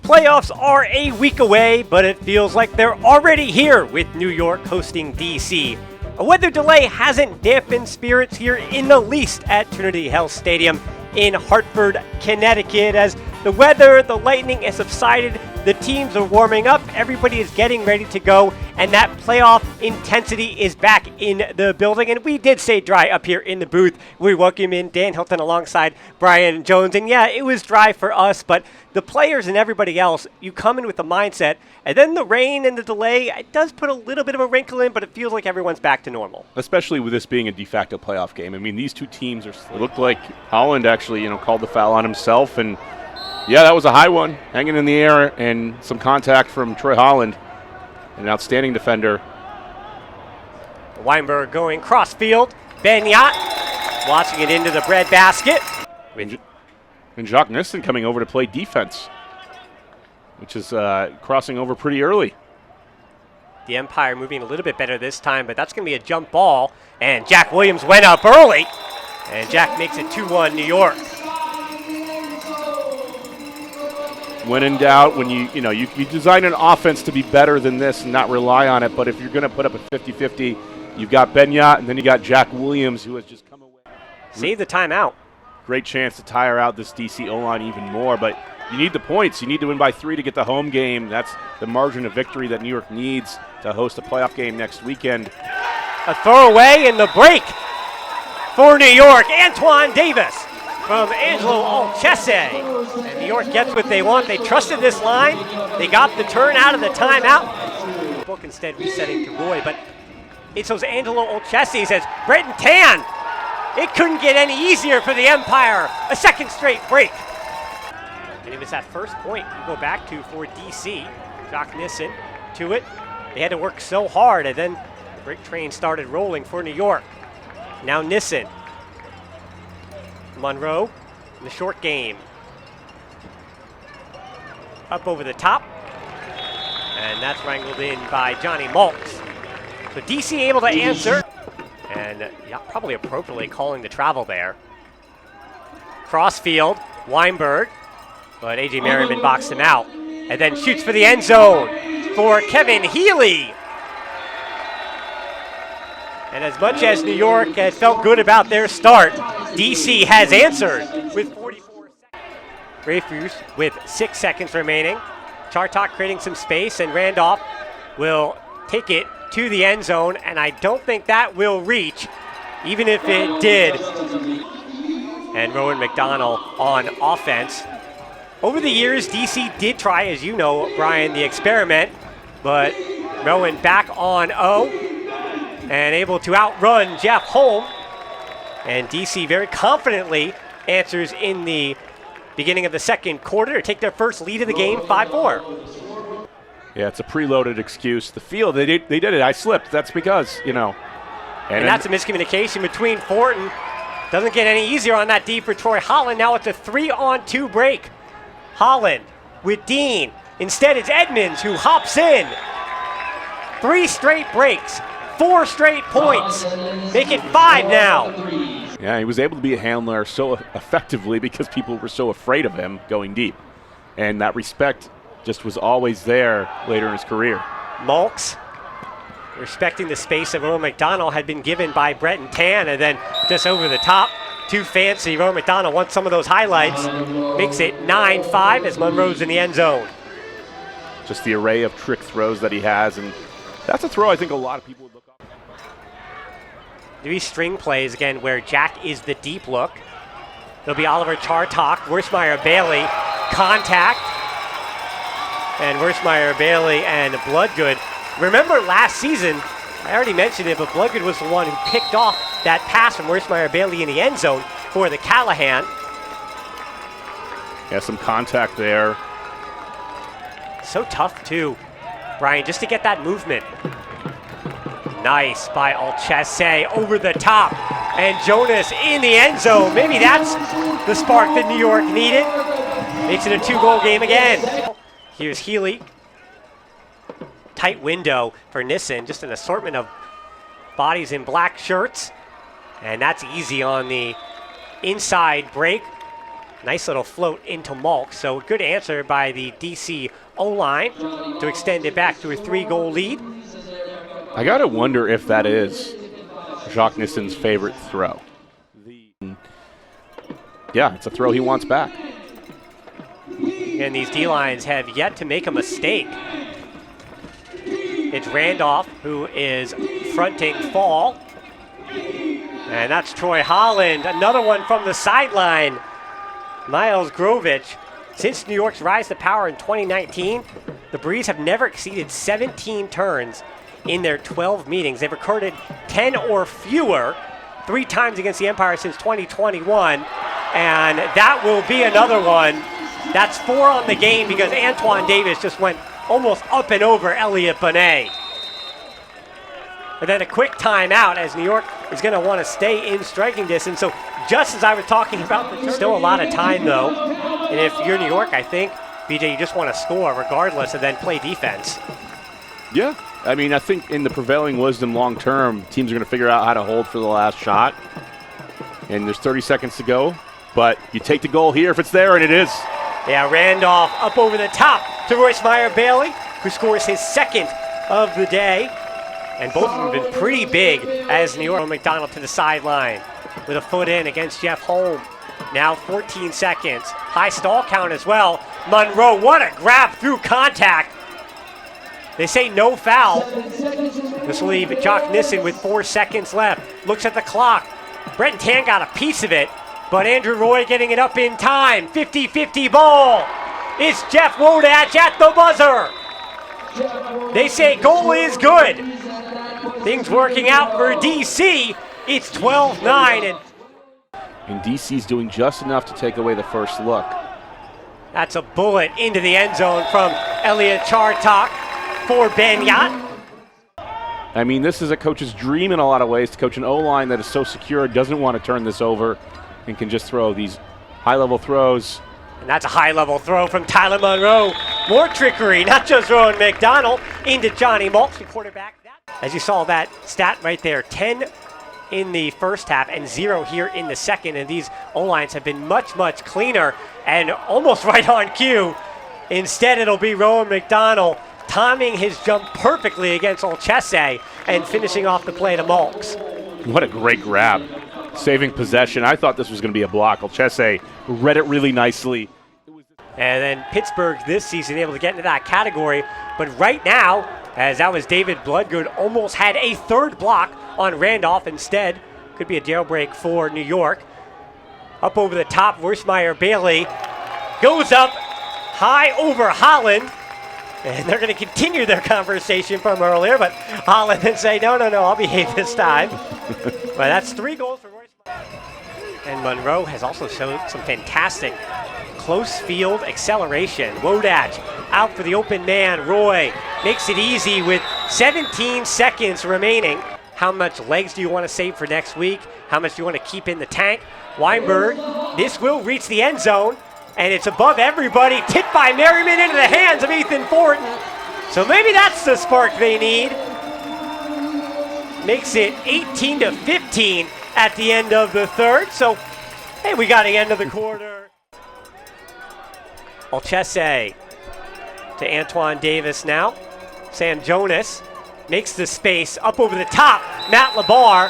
Playoffs are a week away, but it feels like they're already here with New York hosting DC. A weather delay hasn't dampened spirits here in the least at Trinity Health Stadium in Hartford, Connecticut. As the weather, the lightning has subsided, the teams are warming up, everybody is getting ready to go, and that playoff intensity is back in the building. And we did stay dry up here in the booth. We welcome in Dan Hilton alongside Brian Jones. And yeah, it was dry for us, but the players and everybody else, you come in with the mindset, and then the rain and the delay, it does put a little bit of a wrinkle in, but it feels like everyone's back to normal. Especially with this being a de facto playoff game. I mean, these two teams it looked like Holland actually, called the foul on himself, and yeah, that was a high one, hanging in the air, and some contact from Troy Holland, an outstanding defender. Weinberg going cross-field. Benyat watching it into the bread basket. And Jacques Nissen coming over to play defense, which is crossing over pretty early. The Empire moving a little bit better this time, but that's going to be a jump ball. And Jack Williams went up early, and Jack makes it 2-1 New York. When in doubt, when you design an offense to be better than this and not rely on it, but if you're going to put up a 50-50, you've got Benyat and then you got Jack Williams, who has just come away. Save the timeout. Great chance to tire out this DC O-line even more, but you need the points. You need to win by 3 to get the home game. That's the margin of victory that New York needs to host a playoff game next weekend. A throwaway in the break for New York. Antoine Davis from Angelo Olchese. And New York gets what they want. They trusted this line. They got the turn out of the timeout. Book instead resetting to Roy, but it's those Angelo Olchese says, Brenton Tan. It couldn't get any easier for the Empire. A second straight break. And it was that first point you go back to for DC. Jacques Nissen to it. They had to work so hard, and then the break train started rolling for New York. Now Nissen. Monroe in the short game. Up over the top. And that's wrangled in by Johnny Maltz. So DC able to answer. And yeah, probably appropriately calling the travel there. Crossfield, Weinberg. But A.J. Merriman boxed him out. And then shoots for the end zone for Kevin Healy. And as much as New York had felt good about their start, DC has answered with 44 seconds. Rayfuse with 6 seconds remaining. Chartok creating some space, and Randolph will take it to the end zone, and I don't think that will reach, even if it did. And Rowan McDonald on offense. Over the years, DC did try, as you know, Brian, the experiment, but Rowan back on O and able to outrun Jeff Holm. And DC very confidently answers in the beginning of the second quarter to take their first lead of the game, 5-4. Yeah, it's a preloaded excuse. The field, they did it. I slipped. That's because, And that's a miscommunication between Fortin. Doesn't get any easier on that D for Troy Holland. Now it's a 3-on-2 break. Holland with Dean. Instead, it's Edmonds who hops in. 3 straight breaks. 4 straight points. Make it 5 now. Yeah, he was able to be a handler so effectively because people were so afraid of him going deep. And that respect just was always there later in his career. Maltz respecting the space that Rowan McDonald had been given by Brenton Tan, and then just over the top, too fancy. Rowan McDonald wants some of those highlights. Makes it 9-5 as Monroe's in the end zone. Just the array of trick throws that he has, and that's a throw I think a lot of people would look up. These string plays again where Jack is the deep look. There'll be Oliver Chartok, Wershmeyer Bailey, contact. And Wershmeyer Bailey and Bloodgood. Remember last season, I already mentioned it, but Bloodgood was the one who picked off that pass from Wershmeyer Bailey in the end zone for the Callahan. Yeah, some contact there. So tough too, Brian, just to get that movement. Nice by Olchese over the top. And Jonas in the end zone. Maybe that's the spark that New York needed. Makes it a 2-goal game again. Here's Healy. Tight window for Nissen. Just an assortment of bodies in black shirts. And that's easy on the inside break. Nice little float into Malk. So good answer by the DC O-line to extend it back to a 3-goal lead. I got to wonder if that is Jacques Nissen's favorite throw. Yeah, it's a throw he wants back. And these D-lines have yet to make a mistake. It's Randolph who is fronting Fall. And that's Troy Holland, another one from the sideline. Miles Grovich. Since New York's rise to power in 2019, the Breeze have never exceeded 17 turns in their 12 meetings. They've recorded 10 or fewer 3 times against the Empire since 2021. And that will be another one. That's 4 on the game because Antoine Davis just went almost up and over Elliot Bonet. And then a quick timeout as New York is going to want to stay in striking distance. So just as I was talking about, still a lot of time though. And if you're New York, I think, BJ, you just want to score regardless and then play defense. Yeah, I mean, I think in the prevailing wisdom long term, teams are going to figure out how to hold for the last shot. And there's 30 seconds to go. But you take the goal here if it's there, and it is. Yeah, Randolph up over the top to Royce Meyer-Bailey, who scores his 2nd of the day. And both of them have been pretty big as New York. McDonald to the sideline with a foot in against Jeff Holm. Now 14 seconds. High stall count as well. Monroe, what a grab through contact. They say no foul. This will leave Jock Nissen with 4 seconds left. Looks at the clock. Brenton Tan got a piece of it, but Andrew Roy getting it up in time. 50-50 ball. It's Jeff Wodach at the buzzer. They say goal is good. Things working out for DC. It's 12-9. And DC's doing just enough to take away the first look. That's a bullet into the end zone from Elliot Chartok for Benyat. I mean, this is a coach's dream in a lot of ways, to coach an O-line that is so secure, doesn't want to turn this over, and can just throw these high-level throws. And that's a high-level throw from Tyler Monroe. More trickery, not just Rowan McDonald, into Johnny Maltz, the quarterback. As you saw that stat right there, 10 in the first half and 0 here in the second. And these O-lines have been much, much cleaner and almost right on cue. Instead, it'll be Rowan McDonald timing his jump perfectly against Olchese and finishing off the play to Maltz. What a great grab. Saving possession. I thought this was going to be a block. Olchese read it really nicely. And then Pittsburgh this season able to get into that category. But right now, as that was David Bloodgood, almost had a 3rd block on Randolph. Instead, could be a jailbreak for New York. Up over the top, Royce Meyer-Bailey goes up high over Holland. And they're going to continue their conversation from earlier, but Holland then say, no, I'll behave this time. But that's 3 goals for Royce Meyer-Bailey. And Monroe has also shown some fantastic close field acceleration. Wodach out for the open man. Roy makes it easy with 17 seconds remaining. How much legs do you want to save for next week? How much do you want to keep in the tank? Weinberg, this will reach the end zone, and it's above everybody. Tipped by Merriman into the hands of Ethan Fortin. So maybe that's the spark they need. Makes it 18-15 at the end of the 3rd. So, hey, we got the end of the quarter. Olchese to Antoine Davis now. Sam Jonas makes the space up over the top. Matt Labar,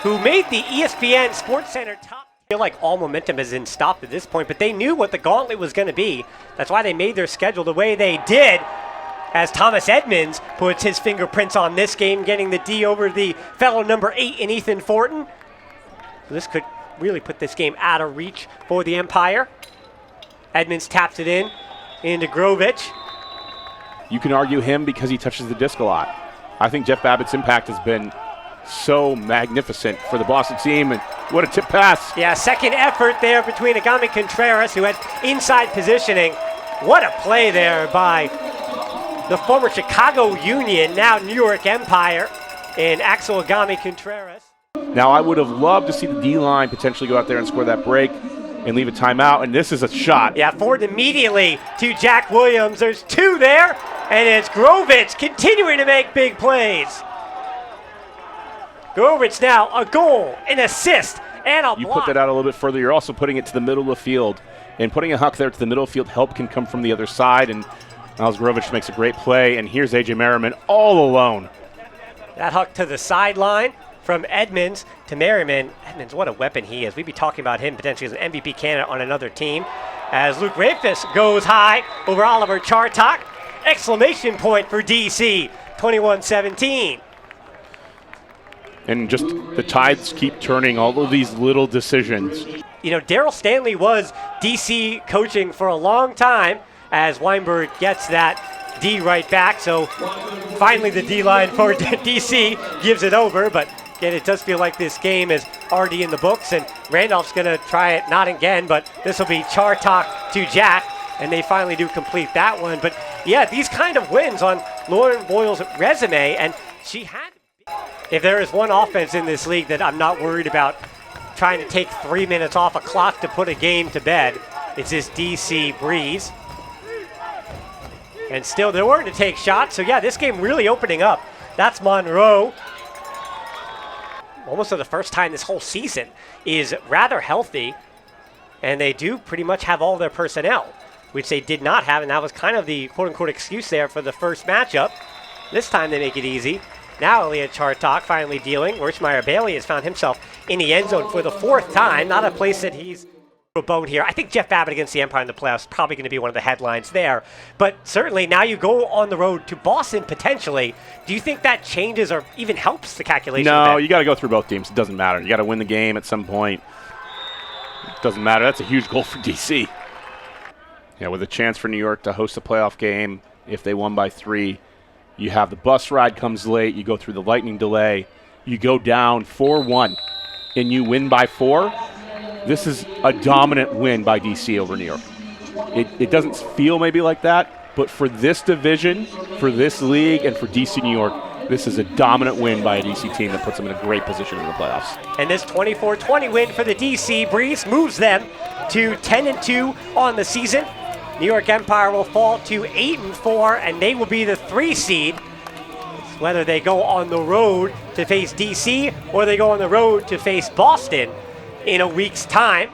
who made the ESPN SportsCenter top. I feel like all momentum has been stopped at this point, but they knew what the gauntlet was going to be. That's why they made their schedule the way they did, as Thomas Edmonds puts his fingerprints on this game, getting the D over the fellow number 8 in Ethan Fortin. So this could really put this game out of reach for the Empire. Edmonds taps it in into Grovich. You can argue him because he touches the disc a lot. I think Jeff Babbitt's impact has been so magnificent for the Boston team, and what a tip pass. Yeah, second effort there between Agami Contreras, who had inside positioning. What a play there by the former Chicago Union, now New York Empire, and Axel Agami Contreras. Now, I would have loved to see the D-line potentially go out there and score that break and leave a timeout, and this is a shot. Yeah, forward immediately to Jack Williams. There's 2 there, and it's Grovich continuing to make big plays. Grovich now a goal, an assist, And a You block. put that out a little bit further, you're also putting it to the middle of the field. And putting a huck there to the middle of the field, help can come from the other side. And Miles Grovich makes a great play. And here's A.J. Merriman all alone. That huck to the sideline from Edmonds to Merriman. Edmonds, what a weapon he is. We'd be talking about him potentially as an MVP candidate on another team. As Luke Rafis goes high over Oliver Chartok. Exclamation point for DC, 21-17. And just the tides keep turning, all of these little decisions. You know, Daryl Stanley was DC coaching for a long time as Weinberg gets that D right back. So finally the D line for DC gives it over. But again, it does feel like this game is already in the books. And Randolph's going to try it, not again, but this will be Chartok to Jack. And they finally do complete that one. But yeah, these kind of wins on Lauren Boyle's resume. And she had, if there is one offense in this league that I'm not worried about trying to take 3 minutes off a clock to put a game to bed, it's this DC Breeze. And still they're willing to take shots. So yeah, this game really opening up. That's Monroe. Almost for the first time this whole season is rather healthy. And they do pretty much have all their personnel, which they did not have. And that was kind of the quote-unquote excuse there for the first matchup. This time they make it easy. Now Elliot Chartok finally dealing. Werschmeyer Bailey has found himself in the end zone for the fourth time. Not a place that he's a bone here. I think Jeff Babbitt against the Empire in the playoffs is probably going to be one of the headlines there. But certainly now you go on the road to Boston potentially. Do you think that changes or even helps the calculation? No, you got to go through both teams. It doesn't matter. You got to win the game at some point. It doesn't matter. That's a huge goal for DC. Yeah, with a chance for New York to host a playoff game if they won by 3. You have the bus ride comes late. You go through the lightning delay. You go down 4-1, and you win by 4. This is a dominant win by DC over New York. It doesn't feel maybe like that, but for this division, for this league, and for DC New York, this is a dominant win by a DC team that puts them in a great position in the playoffs. And this 24-20 win for the DC Breeze moves them to 10-2 on the season. New York Empire will fall to 8-4, and they will be the 3 seed. It's whether they go on the road to face DC or they go on the road to face Boston in a week's time.